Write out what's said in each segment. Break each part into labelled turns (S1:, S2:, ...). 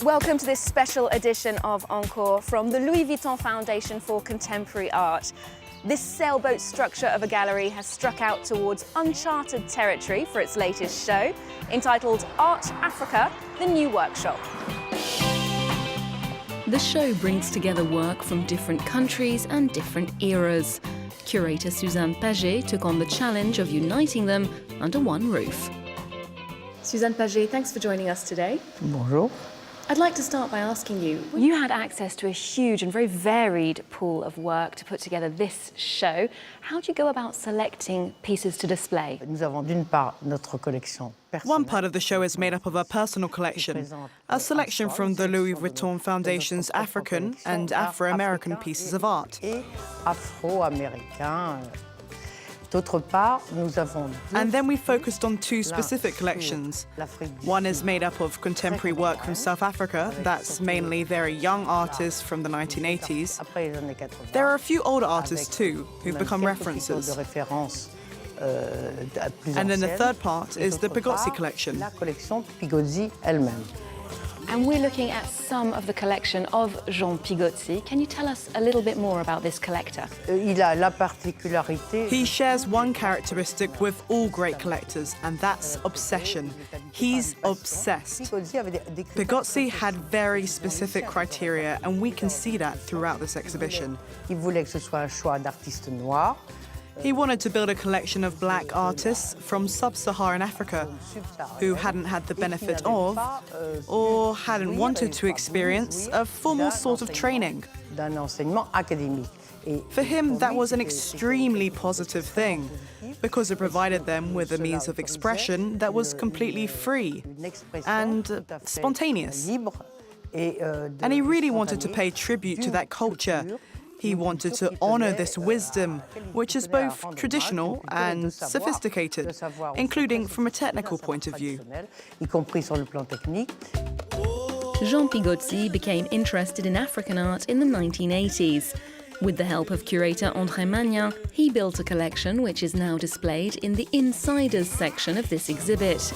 S1: Welcome to this special edition of Encore from the Louis Vuitton Foundation for Contemporary Art. This sailboat structure of a gallery has struck out towards uncharted territory for its latest show, entitled Art Africa, The New Workshop.
S2: The show brings together work from different countries and different eras. Curator Suzanne Pagé took on the challenge of uniting them under one roof.
S1: Suzanne Pagé, thanks for joining us today.
S3: Bonjour.
S1: I'd like to start by asking you, you had access to a huge and very varied pool of work to put together this show. How do you go about selecting pieces to display?
S3: Nous avons d'une part notre collection personnelle.
S4: One part of the show is made up of a personal collection, a selection from the Louis Vuitton Foundation's African and Afro-American pieces of art.
S3: Et afro-américain. D'autre part, nous avons
S4: And then we focused on two specific collections. One is made up of contemporary work from South Africa, that's mainly very young artists from the 1980s. There are a few older artists too, who've become references. And then the third part is the Pigozzi collection.
S3: La collection Pigozzi elle-même.
S1: And we're looking at some of the collection of Jean Pigozzi. Can you tell us a little bit more about this collector?
S3: Il a la particularité.
S4: He shares one characteristic with all great collectors, and that's obsession. He's obsessed. Pigozzi had very specific criteria, and we can see that throughout this exhibition.
S3: Il voulait que ce soit un choix d'artistes noirs.
S4: He wanted to build a collection of black artists from sub-Saharan Africa who hadn't had the benefit of, or hadn't wanted to experience, a formal sort of training.
S3: D'un enseignement académique.
S4: For him, that was an extremely positive thing, because it provided them with a means of expression that was completely free and spontaneous. And he really wanted to pay tribute to that culture. He wanted to honor this wisdom, which is both traditional and sophisticated, including from a technical point of view.
S2: Jean Pigozzi became interested in African art in the 1980s. With the help of curator André Magnin, he built a collection which is now displayed in the Insiders section of this exhibit.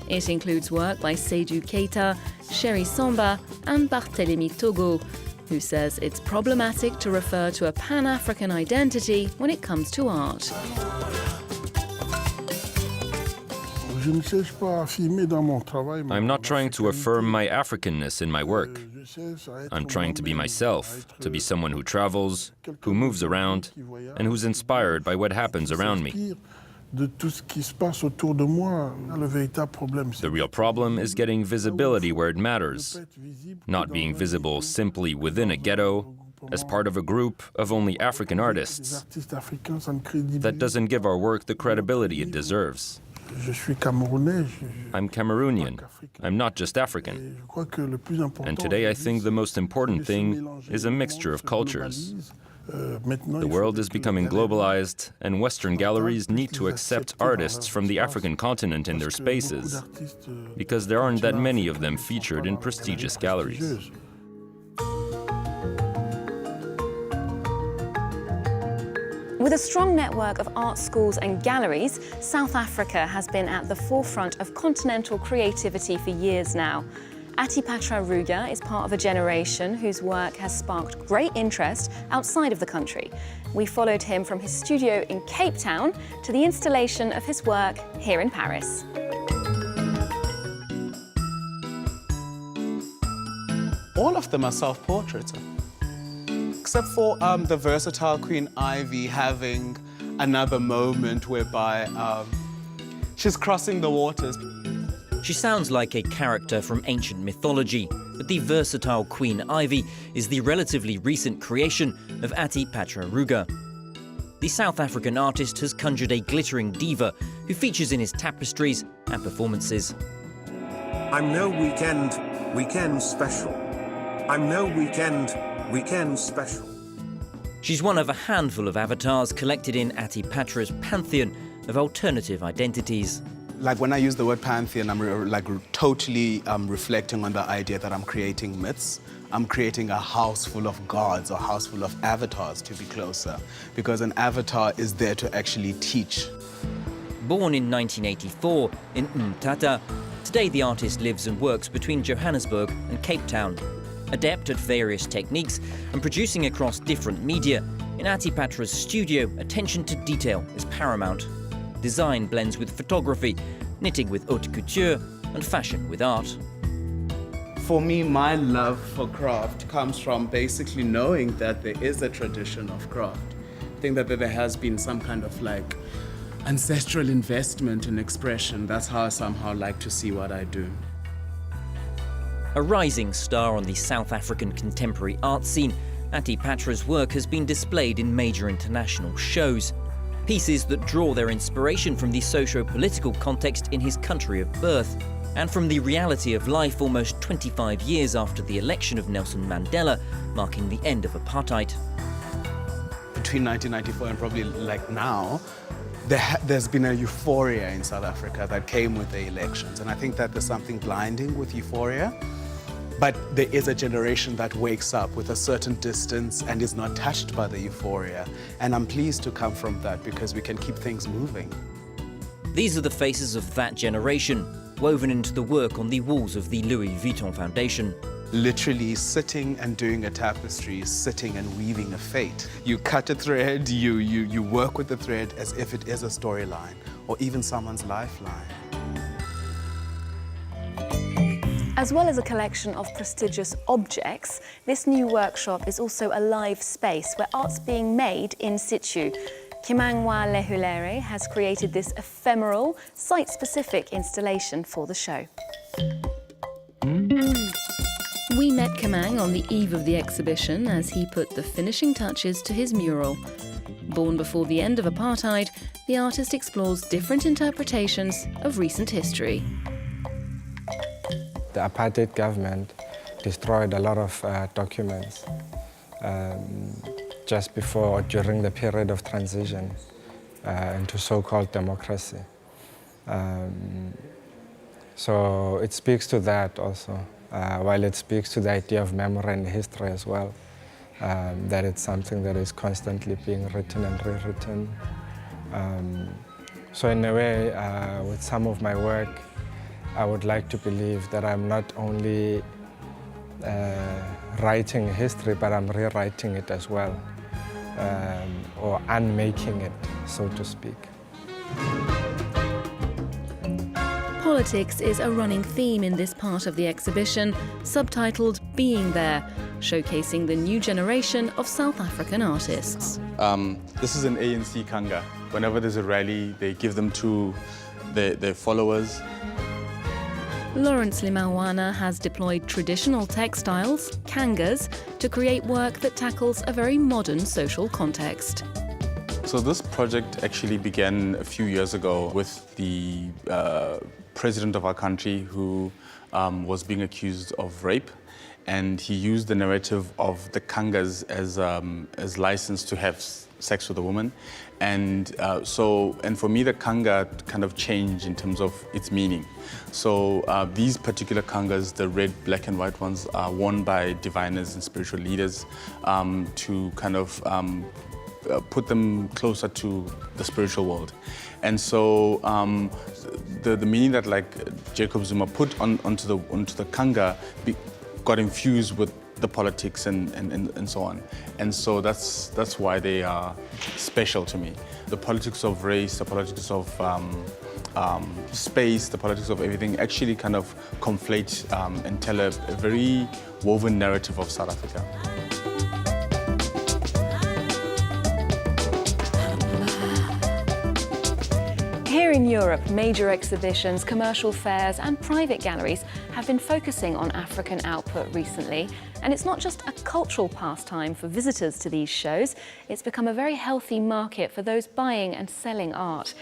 S2: It includes work by Seydou Keita, Chéri Samba and Barthélémy Toguo, who says it's problematic to refer to a Pan-African identity when it comes to art.
S5: I'm not trying to affirm my Africanness in my work. I'm trying to be myself, to be someone who travels, who moves around, and who's inspired by what happens around me. The real problem is getting visibility where it matters, not being visible simply within a ghetto, as part of a group of only African artists. That doesn't give our work the credibility it deserves. I'm Cameroonian. I'm not just African. And today I think the most important thing is a mixture of cultures. The world is becoming globalized, and Western galleries need to accept artists from the African continent in their spaces, because there aren't that many of them featured in prestigious galleries.
S1: With a strong network of art schools and galleries, South Africa has been at the forefront of continental creativity for years now. Athi-Patra Ruga is part of a generation whose work has sparked great interest outside of the country. We followed him from his studio in Cape Town to the installation of his work here in Paris.
S6: All of them are self-portraits, except for the versatile Queen Ivy having another moment whereby she's crossing the waters.
S7: She sounds like a character from ancient mythology, but the versatile Queen Ivy is the relatively recent creation of Athi-Patra Ruga. The South African artist has conjured a glittering diva who features in his tapestries and performances.
S8: I'm no weekend special. I'm no weekend special.
S7: She's one of a handful of avatars collected in Athi-Patra's pantheon of alternative identities.
S6: Like when I use the word pantheon, I'm totally reflecting on the idea that I'm creating myths. I'm creating a house full of gods or a house full of avatars, to be closer, because an avatar is there to actually teach.
S7: Born in 1984 in Mthatha, today the artist lives and works between Johannesburg and Cape Town. Adept at various techniques and producing across different media, in Athi-Patra's studio, attention to detail is paramount. Design blends with photography, knitting with haute couture, and fashion with art.
S6: For me, my love for craft comes from basically knowing that there is a tradition of craft. I think that there has been some kind of like ancestral investment in expression. That's how I somehow like to see what I do.
S7: A rising star on the South African contemporary art scene, Athi-Patra's work has been displayed in major international shows. Pieces that draw their inspiration from the socio-political context in his country of birth, and from the reality of life almost 25 years after the election of Nelson Mandela, marking the end of apartheid.
S6: Between 1994 and probably like now, there's been a euphoria in South Africa that came with the elections. And I think that there's something blinding with euphoria. But there is a generation that wakes up with a certain distance and is not touched by the euphoria. And I'm pleased to come from that because we can keep things moving.
S7: These are the faces of that generation, woven into the work on the walls of the Louis Vuitton Foundation.
S6: Literally sitting and doing a tapestry, sitting and weaving a fate. You cut a thread, you work with the thread as if it is a storyline or even someone's lifeline.
S1: As well as a collection of prestigious objects, this new workshop is also a live space where art's being made in situ. Kemang Lehulere has created this ephemeral, site-specific installation for the show.
S2: We met Kemang on the eve of the exhibition as he put the finishing touches to his mural. Born before the end of apartheid, the artist explores different interpretations of recent history.
S9: The apartheid government destroyed a lot of documents just before or during the period of transition into so-called democracy. So it speaks to that also, while it speaks to the idea of memory and history as well, that it's something that is constantly being written and rewritten. So in a way, with some of my work, I would like to believe that I'm not only writing history, but I'm rewriting it as well, or unmaking it, so to speak.
S2: Politics is a running theme in this part of the exhibition, subtitled Being There, showcasing the new generation of South African artists.
S10: This is an ANC kanga. Whenever there's a rally, they give them to their followers.
S2: Lawrence Lemaoana has deployed traditional textiles, kangas, to create work that tackles a very modern social context.
S10: So this project actually began a few years ago with the president of our country who was being accused of rape, and he used the narrative of the kangas as license to have sex with a woman. And for me, the kanga kind of changed in terms of its meaning. So these particular kangas, the red, black and white ones, are worn by diviners and spiritual leaders to kind of put them closer to the spiritual world. And so the meaning that like Jacob Zuma put onto the kanga got infused with the politics and so on. And so that's why they are special to me. The politics of race, the politics of space, the politics of everything actually kind of conflate and tell a very woven narrative of South Africa.
S1: Here in Europe, major exhibitions, commercial fairs and private galleries have been focusing on African output recently. And it's not just a cultural pastime for visitors to these shows, it's become a very healthy market for those buying and selling art.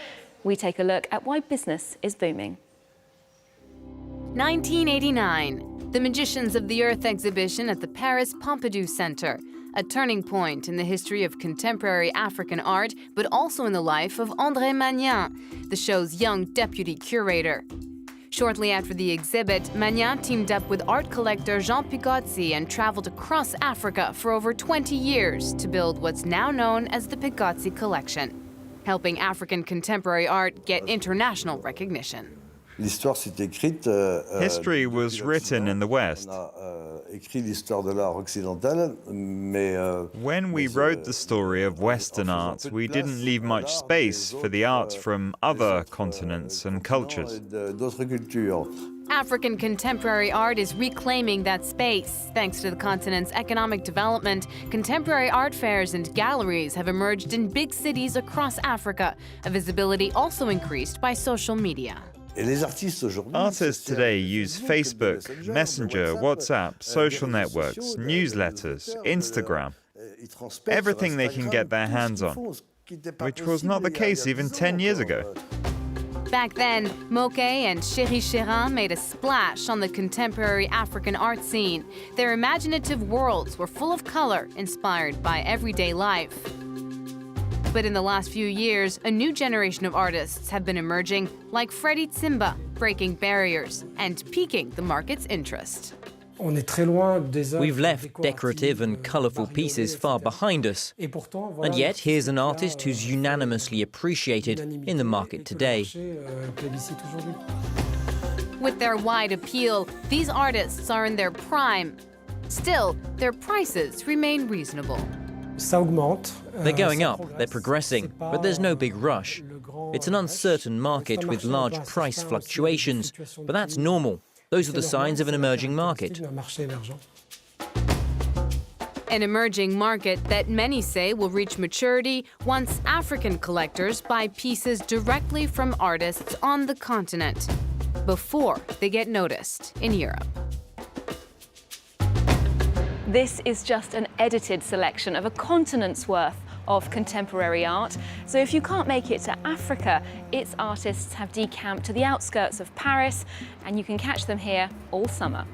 S1: We take a look at why business is booming.
S11: 1989, the Magicians of the Earth exhibition at the Paris Pompidou Center, a turning point in the history of contemporary African art, but also in the life of André Magnan, the show's young deputy curator. Shortly after the exhibit, Magnan teamed up with art collector Jean Pigozzi and traveled across Africa for over 20 years to build what's now known as the Pigozzi Collection, helping African contemporary art get international recognition.
S12: History was written in the West. When we wrote the story of Western art, we didn't leave much space for the art from other continents and cultures.
S11: African contemporary art is reclaiming that space. Thanks to the continent's economic development, contemporary art fairs and galleries have emerged in big cities across Africa, a visibility also increased by social media.
S12: Artists today use Facebook, Messenger, WhatsApp, social networks, newsletters, Instagram, everything they can get their hands on, which was not the case even 10 years ago.
S11: Back then, Moke and Chéri Chérin made a splash on the contemporary African art scene. Their imaginative worlds were full of color, inspired by everyday life. But in the last few years, a new generation of artists have been emerging, like Freddy Tsimba, breaking barriers and piquing the market's interest.
S7: We've left decorative and colourful pieces far behind us, and yet here's an artist who's unanimously appreciated in the market today.
S11: With their wide appeal, these artists are in their prime. Still, their prices remain reasonable.
S7: They're going up, they're progressing, but there's no big rush. It's an uncertain market with large price fluctuations, but that's normal. Those are the signs of an emerging market.
S11: An emerging market that many say will reach maturity once African collectors buy pieces directly from artists on the continent, before they get noticed in Europe.
S1: This is just an edited selection of a continent's worth of contemporary art. So if you can't make it to Africa, its artists have decamped to the outskirts of Paris, and you can catch them here all summer.